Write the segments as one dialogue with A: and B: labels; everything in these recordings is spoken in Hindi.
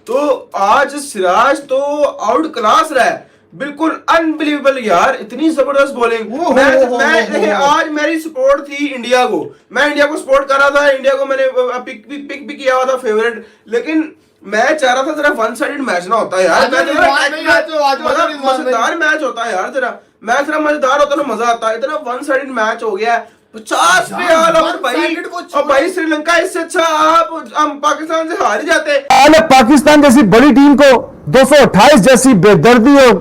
A: तो आज सिराज तो आउट क्लास रहा है, बिल्कुल अनबिलीवेबल यार, इतनी जबरदस्त बॉलिंग। मैं देखिए आज मेरी सपोर्ट थी इंडिया को, मैं इंडिया को सपोर्ट कर रहा था, इंडिया को मैंने पिक भी किया हुआ था फेवरेट, लेकिन मैं चाह रहा था तेरा वन साइडेड मैच ना होता यार, मजेदार मैच होता है यार, तेरा मैच तेरा मजेदार होता ना मजा आता, इतना वन साइडेड मैच हो गया 50 पे ऑल आउट भाई। और भाई श्रीलंका इससे अच्छा आप हम पाकिस्तान से हार ही जाते।
B: पाकिस्तान जैसी बड़ी टीम को 228 जैसी बेदर्दी और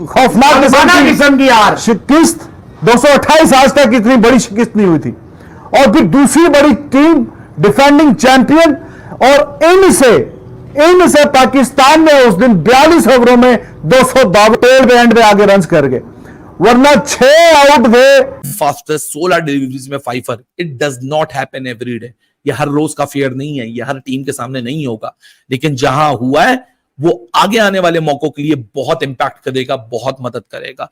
B: खौफनाक किस्म की यार शिकस्त, 228 आज तक इतनी बड़ी शिकस्त नहीं हुई थी। और फिर दूसरी बड़ी टीम डिफेंडिंग चैंपियन, और इन से पाकिस्तान ने उस दिन 42 ओवरों में 200 टेल बैंड में आगे रन कर गए, वरना 6 आउट थे।
C: फास्टेस्ट 16 डिलीवरीज में 5 it does not happen every day. ये हर रोज का फेयर नहीं है, ये हर टीम के सामने नहीं होगा, लेकिन जहां हुआ है वो आगे आने वाले मौकों के लिए बहुत इंपैक्ट करेगा, बहुत मदद करेगा।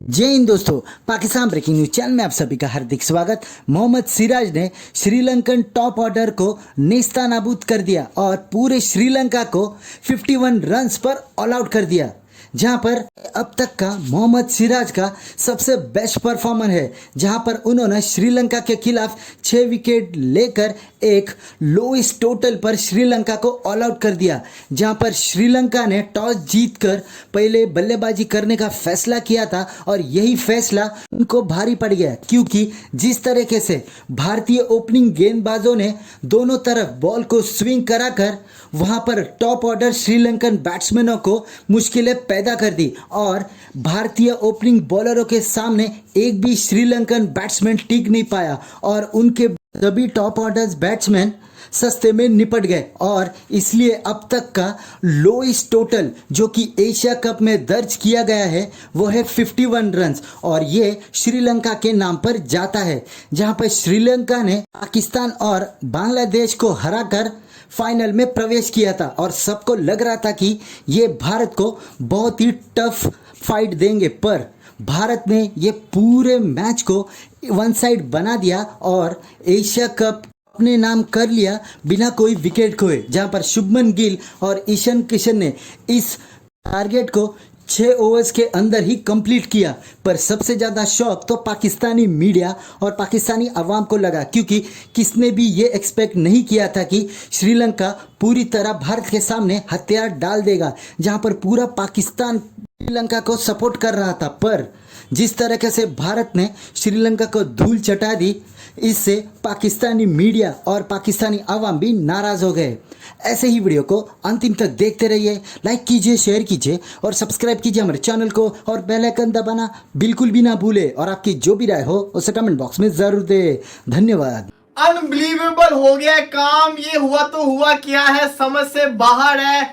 D: जय हिंद दोस्तों, पाकिस्तान ब्रेकिंग न्यूज चैनल में आप सभी का हार्दिक स्वागत। मोहम्मद सिराज ने श्रीलंकन टॉप ऑर्डर को नेस्तानाबूद कर दिया और पूरे श्रीलंका को 51 रन्स पर ऑल आउट कर दिया, जहां पर अब तक का मोहम्मद सिराज का सबसे बेस्ट परफॉर्मर है, जहां पर उन्होंने श्रीलंका के खिलाफ 6 विकेट लेकर एक लोएस्ट टोटल पर श्रीलंका को ऑल आउट कर दिया, जहां पर श्रीलंका ने टॉस जीतकर पहले बल्लेबाजी करने का फैसला किया था और यही फैसला उनको भारी पड़ गया, क्योंकि जिस तरीके से भारतीय ओपनिंग गेंदबाजों ने दोनों तरफ बॉल को स्विंग कराकर वहां पर टॉप ऑर्डर श्रीलंकन बैट्समैनों को मुश्किलें पैदा कर दी और भारतीय ओपनिंग बॉलरों के सामने एक भी श्रीलंकन बैट्समैन टिक नहीं पाया और उनके सभी टॉप ऑर्डर बैट्समैन सस्ते में निपट गए। और इसलिए अब तक का लोएस्ट टोटल जो कि एशिया कप में दर्ज किया गया है वो है 51 रन्स, और ये श्रीलंका के नाम पर जाता है, जहां पर श्रीलंका ने पाकिस्तान और बांग्लादेश को हराकर फाइनल में प्रवेश किया था और सबको लग रहा था कि ये भारत को बहुत ही टफ फाइट देंगे, पर भारत ने ये पूरे मैच को वन साइड बना दिया और एशिया कप अपने नाम कर लिया बिना कोई विकेट खोए, जहां पर शुभमन गिल और ईशान किशन ने इस टारगेट को 6 ओवर्स के अंदर ही कंप्लीट किया। पर सबसे ज़्यादा शौक तो पाकिस्तानी मीडिया और पाकिस्तानी अवाम को लगा, क्योंकि किसने भी ये एक्सपेक्ट नहीं किया था कि श्रीलंका पूरी तरह भारत के सामने हथियार डाल देगा, जहां पर पूरा पाकिस्तान श्रीलंका को सपोर्ट कर रहा था। पर जिस तरीके से भारत ने श्रीलंका को धूल चटा दी, इससे पाकिस्तानी मीडिया और पाकिस्तानी अवाम भी नाराज़ हो गए। ऐसे ही वीडियो को अंतिम तक देखते रहिए, लाइक कीजिए, शेयर कीजिए और सब्सक्राइब कीजिए हमारे चैनल को, और बेल आइकन दबाना बिल्कुल भी ना भूले, और आपकी जो भी राय हो उसे कमेंट बॉक्स में जरूर दे। धन्यवाद।
E: अनबिलीवेबल हो गया काम, ये हुआ तो हुआ क्या है, समझ से बाहर है।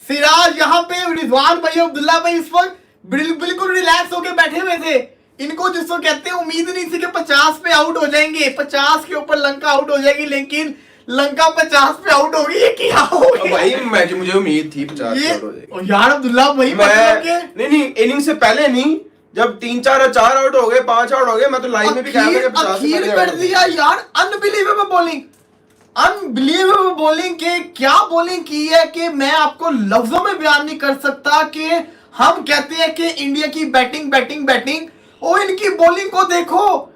E: सिराज यहाँ पे रिजवान भाई, अब्दुल्ला भाई इस वक्त बिल्कुल रिलैक्स होके बैठे हुए थे। इनको जिसको कहते हैं उम्मीद नहीं थी कि 50 पे आउट हो जाएंगे, 50 के ऊपर लंका आउट हो जाएगी, लेकिन लंका 50 पे आउट होगी। ये क्या हो गया
A: भाई? मुझे उम्मीद थी 50 पे आउट हो जाएगी
E: यार। अब्दुल्ला भाई
A: नहीं इनिंग से पहले नहीं, जब 3-4 आउट हो गए, 5 आउट हो गए, मैं तो लाइव में भी कह रहा था 50
E: कर दिया यार। अनबिलीवेबल बोलिंग के क्या बोलिंग की है कि मैं आपको लफ्जों में बयान नहीं कर सकता। कि हम कहते हैं कि इंडिया की बैटिंग और इनकी बॉलिंग को देखो,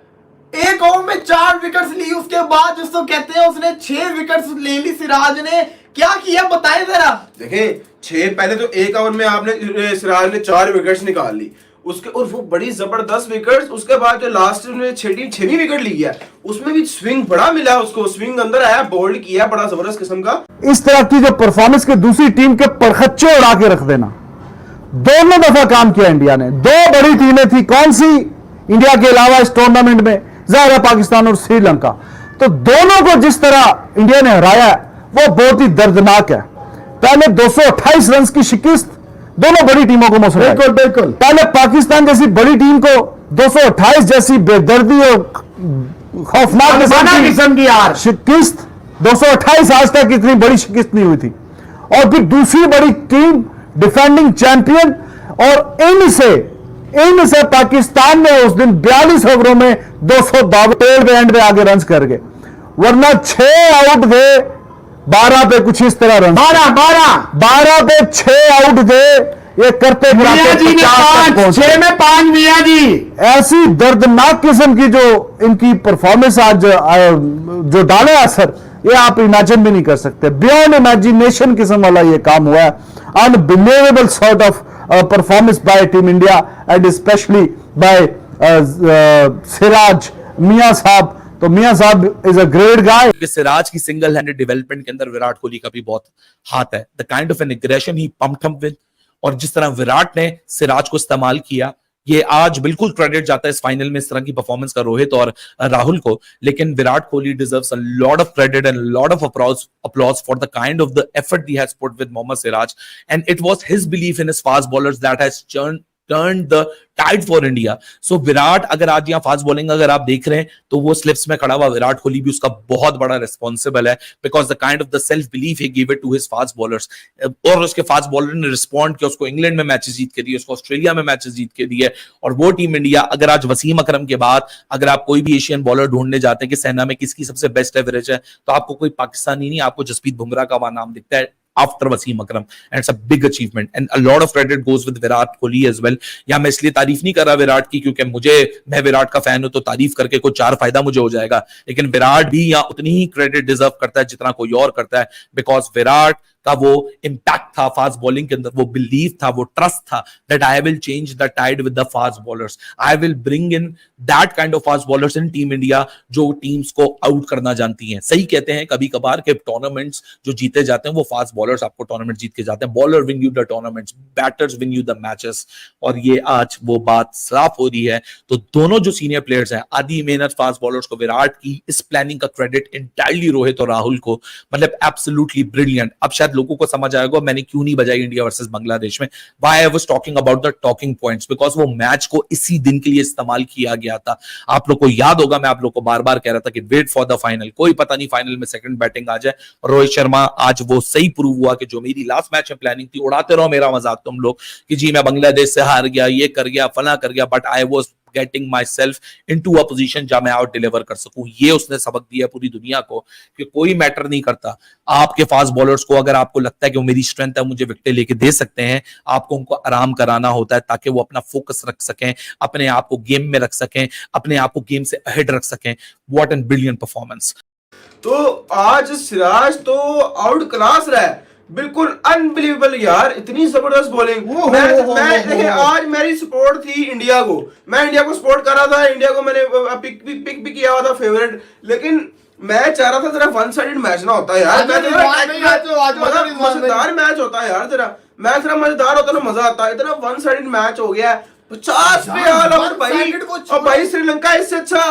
E: एक ओवर में 4 विकेट्स ली, उसके बाद जिसको कहते हैं उसने 6 विकेट्स ले ली। सिराज ने क्या किया बताएं जरा।
A: देखें 6 पहले तो एक ओवर में आपने सिराज ने 4 विकेट्स निकाल ली, उसके और वो बड़ी जबरदस्त विकेट्स। उसके बाद जो लास्ट में 6वीं विकेट ली है, उसमें भी स्विंग बड़ा मिला उसको, स्विंग अंदर आया, बोल्ड किया बड़ा जबरदस्त किस्म का।
B: इस तरह की जो परफॉर्मेंस के दूसरी टीम के परखच्चे उड़ा के रख देना, दोनों दफा काम किया इंडिया ने। 2 बड़ी टीमें थी, कौन सी इंडिया के अलावा इस टूर्नामेंट में, जाहिर है पाकिस्तान और श्रीलंका। तो दोनों को जिस तरह इंडिया ने हराया वो बहुत ही दर्दनाक है। पहले 228 रन की शिकस्त दोनों बड़ी टीमों को मौसूल। बिल्कुल पहले पाकिस्तान जैसी बड़ी टीम को 228 जैसी बेदर्दी और खौफनाक किस्म की यार शिकस्त, 228 आज तक इतनी बड़ी शिकस्त नहीं हुई थी। और फिर दूसरी बड़ी टीम डिफेंडिंग चैंपियन, और इनसे पाकिस्तान ने उस दिन 42 ओवरों में 200 टेल पे एंड पे आगे रन कर गए, वरना 6 आउट थे 12 पे, कुछ इस तरह रन 12 पे 6 आउट थे। ये करते
F: मियां जी ने 5, 6 में 5 मियां जी।
B: ऐसी दर्दनाक किस्म की जो इनकी परफॉर्मेंस आज जो डाले असर, ये आप इमेजिन भी नहीं कर सकते। बियॉन्ड इमेजिनेशन किस्म वाला ये काम हुआ है। Unbelievable sort of performance by team India and specially by Siraj मियां साहब। तो मियां साहब is a great guy.
C: Siraj की सिंगल हैंडेड डेवलपमेंट के अंदर विराट कोहली का भी बहुत हाथ है। The kind of an aggression he pumped him with, और जिस तरह विराट ने सिराज को इस्तेमाल किया, ये आज बिल्कुल क्रेडिट जाता है इस फाइनल में इस तरह की परफॉर्मेंस का रोहित और राहुल को। लेकिन Virat Kohli deserves a lot of credit and lot of applause for the kind of the effort he has put with Mohammad Siraj, and it was his belief in his fast bowlers that has turned the tide for India. So Virat, अगर आज यहाँ फास्ट बॉलिंग अगर आप देख रहे हैं तो वो स्लिप्स में खड़ा हुआ विराट कोहली भी उसका बहुत बड़ा रिस्पॉन्सिबल है, because the kind of the self belief he give it to his fast bowlers. और उसके फास्ट बॉलर ने रिस्पॉन्ड किया, उसको इंग्लैंड में मैचेस जीत के दिए, उसको ऑस्ट्रेलिया में मैचेस जीत के दिए। और वो टीम इंडिया, अगर आज वसीम अकरम के बाद अगर आप कोई भी एशियन बॉलर ढूंढने जाते हैं कि सेना में किसकी सबसे बेस्ट एवरेज है, तो आपको कोई पाकिस्तानी नहीं, आपको जसप्रीत बुमराह का वहां नाम दिखता है after Wasim Akram, and it's a big achievement and a lot of credit goes with Virat Kohli as well. या मैं इसलिए तारीफ नहीं कर रहा विराट की क्योंकि मैं विराट का फैन हूं, तो तारीफ करके कोई 4 फायदा मुझे हो जाएगा, लेकिन विराट भी यहाँ उतनी ही क्रेडिट डिजर्व करता है जितना कोई और करता है, बिकॉज विराट का वो इंपैक्ट था फास्ट बॉलिंग के अंदर, वो बिलीव था, वो ट्रस्ट था that I will change the tied with the fast bowlers, I will bring in that kind of fast bowlers in team India जो टीम्स को आउट करना जानती हैं। सही कहते हैं कभी कभार के टूर्नामेंट्स जो जीते जाते हैं वो फास्ट बॉलर्स आपको टूर्नामेंट जीत के जाते हैं। Bowler win you the tournaments, batters win you the matches, और ये आज वो बात साफ हो रही है। तो दोनों जो सीनियर प्लेयर्स हैं, आधी मेहनत फास्ट बॉलर्स को, विराट की इस प्लानिंग का क्रेडिट इंटायरली रोहित और राहुल को, मतलब एब्सोल्युटली ब्रिलियंट। अब शायद लोगों को समझ आएगा मैंने क्यों नहीं बजाई इंडिया वर्सेस बांग्लादेश में, why I was talking about the talking points, because वो मैच को इसी दिन के लिए इस्तेमाल किया गया था। आप लोग को याद होगा मैं आप लोग को बार बार कह रहा था कि वेट फॉर द फाइनल, कोई पता नहीं फाइनल में सेकंड बैटिंग आ जाए। रोहित शर्मा आज वो सही प्रूव हुआ कि जो मेरी लास्ट मैच में प्लानिंग थी, उड़ाते रहो मेरा मजाक तुम लोग कि जी मैं बांग्लादेश से हार गया, ये कर गया, फला कर गया, but I was getting myself into a position जहां मैं आउट डिलीवर कर सकूं। ये उसने सबक दिया पूरी दुनिया को कि कोई मैटर नहीं करता आपके फास्ट बॉलर्स को, अगर आपको लगता है कि वो मेरी स्ट्रेंथ है, मुझे विकेट लेके दे सकते हैं, आपको उनको आराम कराना होता है ताकि वो अपना फोकस रख सकें, अपने आप को गेम में रख सकें, अपने आप को गेम से अहेड रख सकें। What an brilliant performance.
A: तो आज सिराज तो आउट क्लास रहा है, बिल्कुल अनबिलीवेबल यार, इतनी जबरदस्त बॉलिंग। मैं देखिए आज मेरी सपोर्ट थी इंडिया को, मैं इंडिया को सपोर्ट कर रहा था, इंडिया को मैंने पिक भी किया हुआ था फेवरेट, लेकिन मैं चाह रहा था तेरा वन साइडेड मैच ना होता यार, मजेदार मैच होता है यार, तेरा मैच तेरा मजेदार होता ना मजा आता है, इतना वन साइडेड मैच हो गया है 50 पे ऑल आउट भाई। और भाई श्रीलंका इससे अच्छा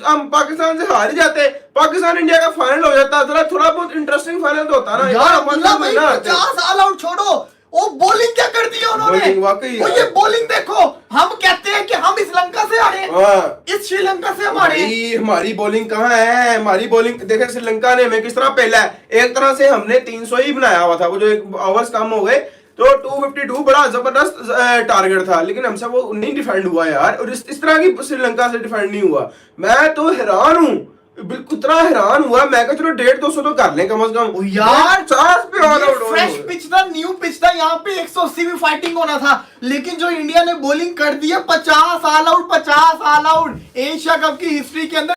A: हम पाकिस्तान से हार ही जाते, पाकिस्तान इंडिया का फाइनल हो जाता, थोड़ा बहुत इंटरेस्टिंग फाइनल तो होता ना
E: यार। 50 ऑल आउट छोड़ो, वो बॉलिंग क्या कर दी है उन्होंने, वो ये बॉलिंग देखो। हम कहते हैं कि हम श्रीलंका से हारे, इस श्रीलंका से हमारे
A: हमारी बॉलिंग कहाँ है, हमारी बॉलिंग देखे श्रीलंका ने हमें किस तरह पहला है, एक तरह से हमने 300 ही बनाया हुआ था, वो जो एक ओवर्स कम हो गए तो 252 बड़ा जबरदस्त टारगेट था, लेकिन हमसे वो नहीं डिफेंड हुआ यार, और इस तरह की श्रीलंका से डिफेंड नहीं हुआ। मैं तो हैरान हूँ, बिल्कुल इतना हैरान हुआ, मैं कहा चलो 150-200 तो कर लें कम से कम यार। 50 पे ऑल आउट,
E: फ्रेश पिच था, न्यू पिच था, यहाँ पे 180 भी फाइटिंग होना था, लेकिन जो इंडिया ने बॉलिंग कर दी है 50 all out, 50 all out Asia cup की हिस्ट्री के अंदर